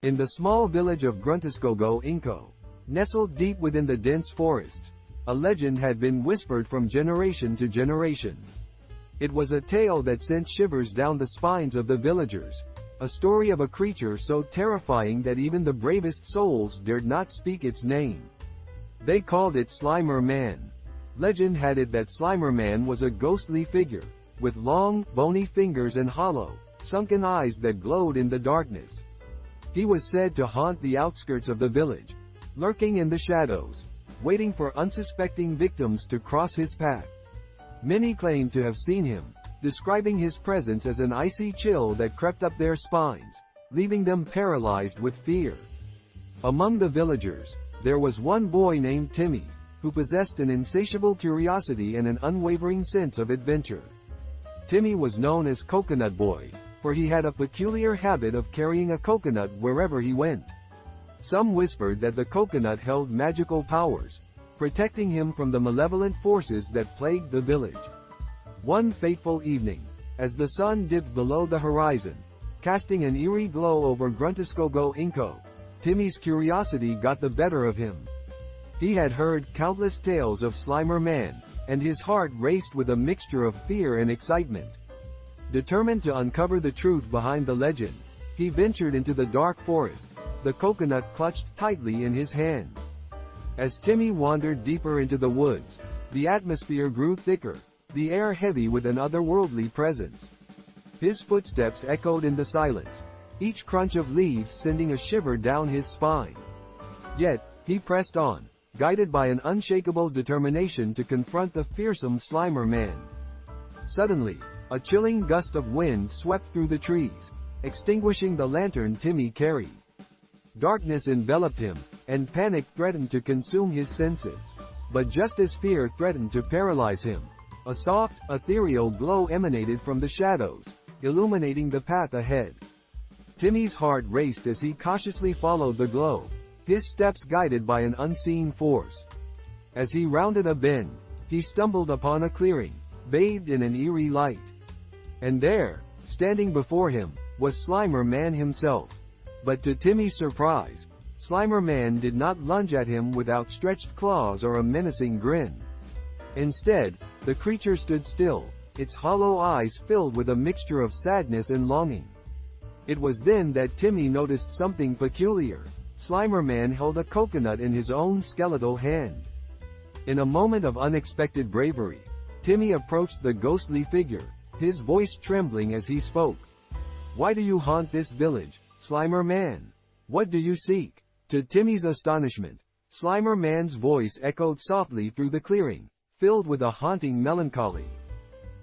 In the small village of Grunteskogo Inko, nestled deep within the dense forests, a legend had been whispered from generation to generation. It was a tale that sent shivers down the spines of the villagers, a story of a creature so terrifying that even the bravest souls dared not speak its name. They called it Slimer Man. Legend had it that Slimer Man was a ghostly figure, with long, bony fingers and hollow, sunken eyes that glowed in the darkness. He was said to haunt the outskirts of the village, lurking in the shadows, waiting for unsuspecting victims to cross his path. Many claimed to have seen him, describing his presence as an icy chill that crept up their spines, leaving them paralyzed with fear. Among the villagers, there was one boy named Timmy, who possessed an insatiable curiosity and an unwavering sense of adventure. Timmy was known as Coconut Boy, for he had a peculiar habit of carrying a coconut wherever he went. Some whispered that the coconut held magical powers, protecting him from the malevolent forces that plagued the village. One fateful evening, as the sun dipped below the horizon, casting an eerie glow over Grunteskogo Inko, Timmy's curiosity got the better of him. He had heard countless tales of Slimer Man, and his heart raced with a mixture of fear and excitement. Determined to uncover the truth behind the legend, he ventured into the dark forest, the coconut clutched tightly in his hand. As Timmy wandered deeper into the woods, the atmosphere grew thicker, the air heavy with an otherworldly presence. His footsteps echoed in the silence, each crunch of leaves sending a shiver down his spine. Yet, he pressed on, guided by an unshakable determination to confront the fearsome Slimer Man. Suddenly, a chilling gust of wind swept through the trees, extinguishing the lantern Timmy carried. Darkness enveloped him, and panic threatened to consume his senses. But just as fear threatened to paralyze him, a soft, ethereal glow emanated from the shadows, illuminating the path ahead. Timmy's heart raced as he cautiously followed the glow, his steps guided by an unseen force. As he rounded a bend, he stumbled upon a clearing, bathed in an eerie light. And there, standing before him, was Slimer Man himself. But to Timmy's surprise, Slimer Man did not lunge at him with outstretched claws or a menacing grin. Instead, the creature stood still, its hollow eyes filled with a mixture of sadness and longing. It was then that Timmy noticed something peculiar. Slimer Man held a coconut in his own skeletal hand. In a moment of unexpected bravery, Timmy approached the ghostly figure, his voice trembling as he spoke. "Why do you haunt this village, Slimer Man? What do you seek?" To Timmy's astonishment, Slimer Man's voice echoed softly through the clearing, filled with a haunting melancholy.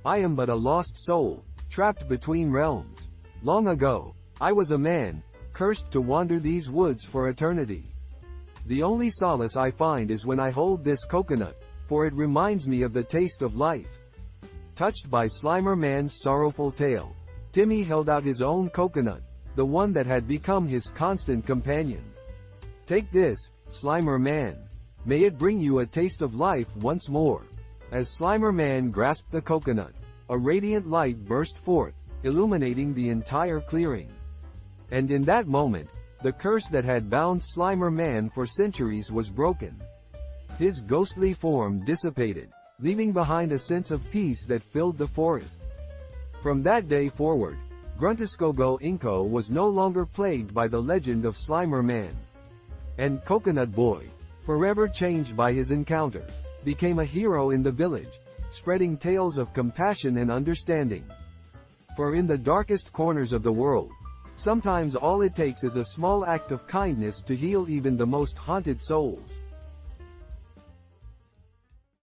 "I am but a lost soul, trapped between realms. Long ago, I was a man, cursed to wander these woods for eternity. The only solace I find is when I hold this coconut, for it reminds me of the taste of life." Touched by Slimer Man's sorrowful tale, Timmy held out his own coconut, the one that had become his constant companion. "Take this, Slimer Man. May it bring you a taste of life once more." As Slimer Man grasped the coconut, a radiant light burst forth, illuminating the entire clearing. And in that moment, the curse that had bound Slimer Man for centuries was broken. His ghostly form dissipated, leaving behind a sense of peace that filled the forest. From that day forward, Grunteskogo Inko was no longer plagued by the legend of Slimer Man. And Coconut Boy, forever changed by his encounter, became a hero in the village, spreading tales of compassion and understanding. For in the darkest corners of the world, sometimes all it takes is a small act of kindness to heal even the most haunted souls.